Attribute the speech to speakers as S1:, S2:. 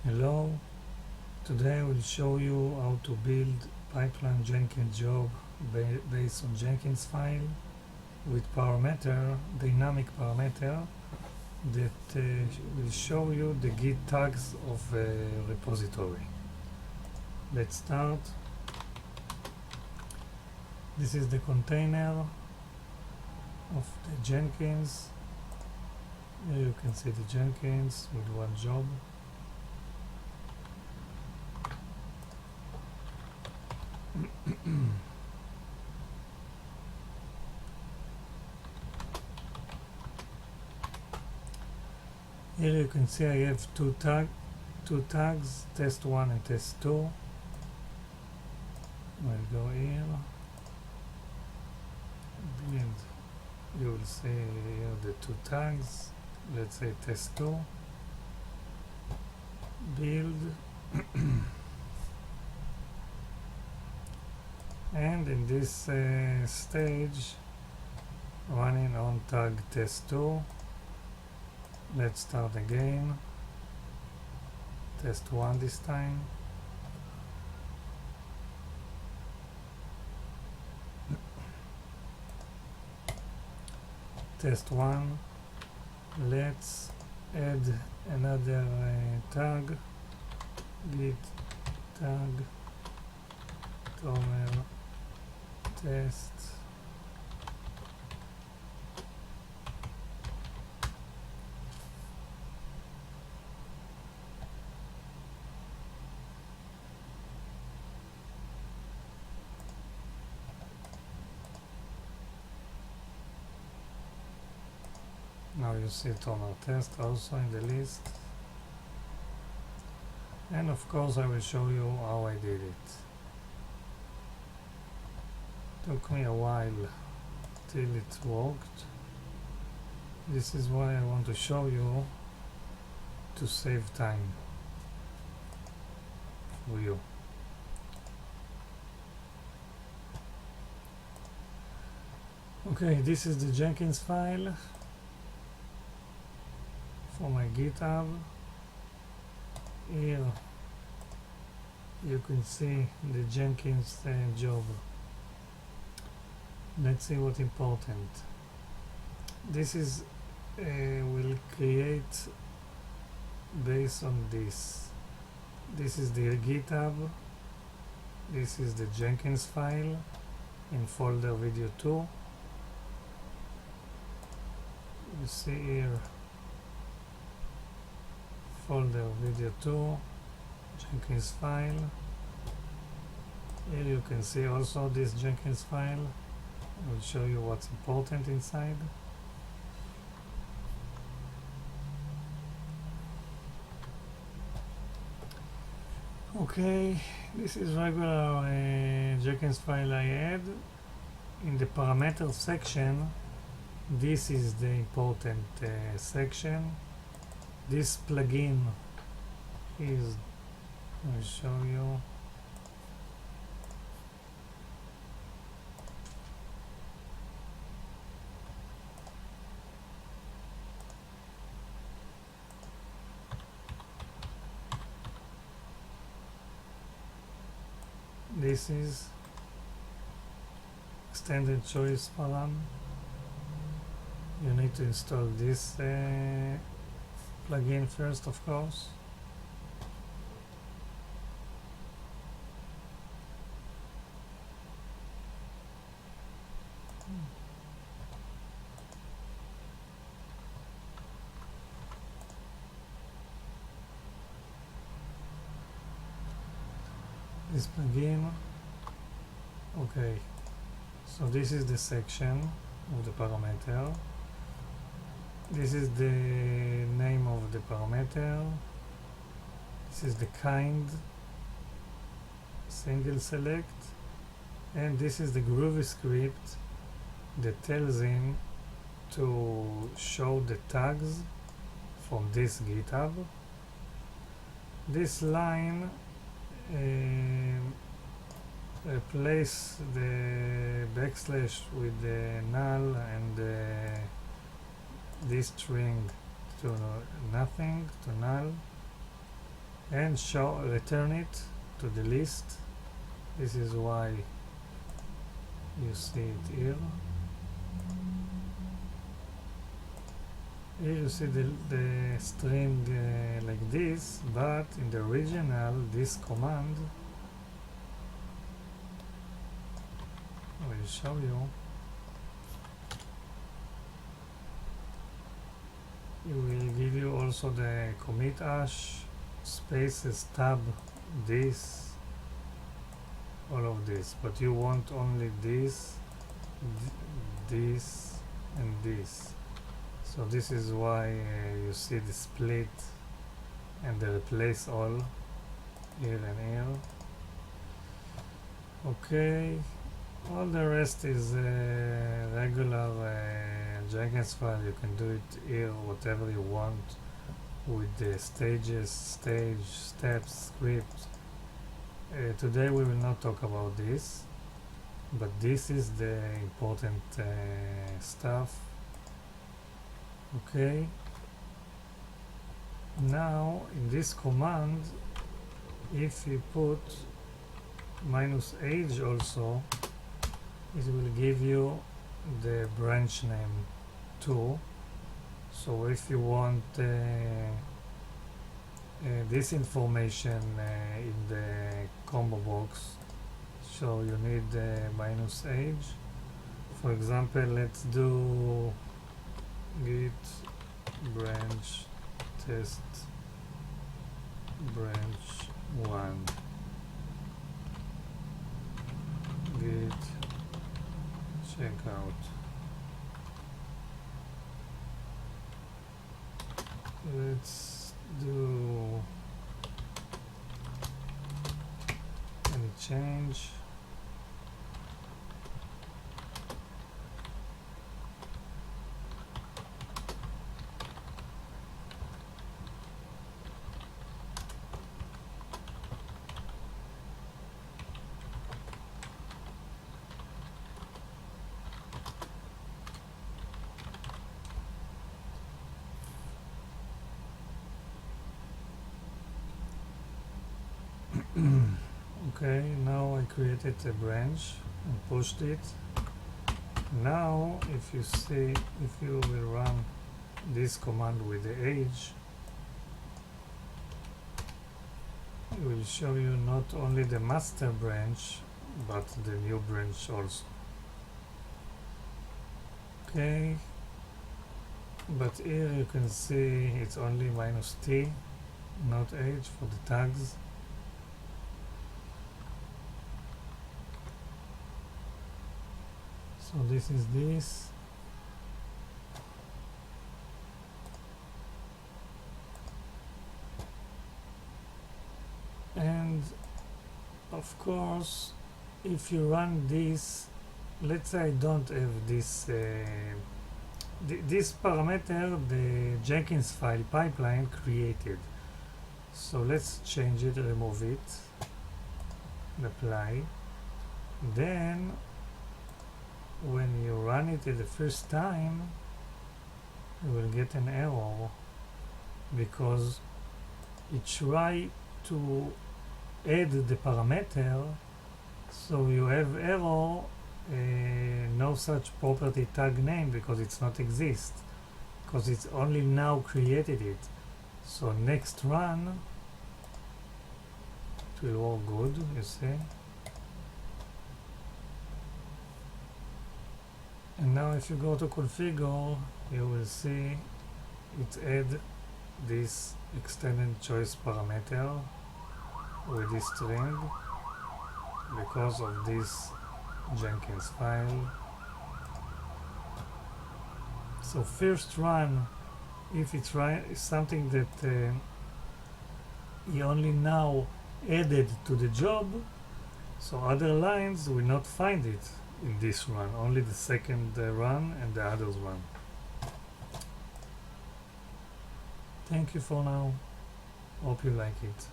S1: Hello, today I will show you how to build pipeline Jenkins job based on Jenkins file with dynamic parameter that will show you the git tags of a repository. Let's start. This is the container of the Jenkins. Here you can see the Jenkins with one job. Here you can see I have two tags, test1 and test2. I'll go here, build, you will see here the two tags, let's say test2, build, and in this stage running on tag test2. Let's start again, test1 this time. Test1, let's add another tag, git tag tomer test. Now you see toner test also in the list, and of course I will show you how I did it. Took me a while till it worked. This is why I want to show you, to save time for you. Okay, this is the Jenkins file for my GitHub. Here you can see the Jenkins job. Let's see what's important. This is will create based on this. This is the GitHub. This is the Jenkins file in folder video 2. You see here folder video 2, Jenkins file. Here you can see also this Jenkins file. I will show you what's important inside. Okay, this is regular Jenkins file I add. In the parameter section, this is the important section. This plugin is, I'll show you. This is extended choice param. You need to install this plugin first, of course. This plugin. Okay, so this is the section of the parameter. This is the name of the parameter. This is the kind, single select, and this is the Groovy script that tells him to show the tags from this GitHub. This line replace the backslash with the null and this string to nothing, to null. and return it to the list. This is why you see it here. Here you see the string like this, but in the original, this command, I will show you. It will give you also the commit hash, spaces, tab, this, all of this, but you want only this, this, and this. So this is why you see the split and the replace all here and here. Okay, all the rest is regular Jenkins file. You can do it here, whatever you want, with the stages, steps, script. Today we will not talk about this, but this is the important stuff. Okay, now in this command, if you put -age also, it will give you the branch name too. So if you want this information in the combo box, so you need -age. For example, let's do git branch test branch 1 git checkout. Let's do any change. Okay, now I created a branch and pushed it. Now if you will run this command with the age, it will show you not only the master branch but the new branch also. Okay, but here you can see it's only -t, not age for the tags. So this is this. And of course, if you run this, let's say I don't have this this parameter, the Jenkins file pipeline created. So let's change it, remove it, and apply. Then when you run it the first time, you will get an error because it tries to add the parameter, so you have error, no such property tag name, because it's not exist, because it's only now created it. So next run it will work good, you see. And now if you go to configure, you will see it add this extended choice parameter with this string because of this Jenkins file. So first run, if it's something that he only now added to the job, so other lines will not find it in this run, only the second run and the others one. Thank you for now. Hope you like it.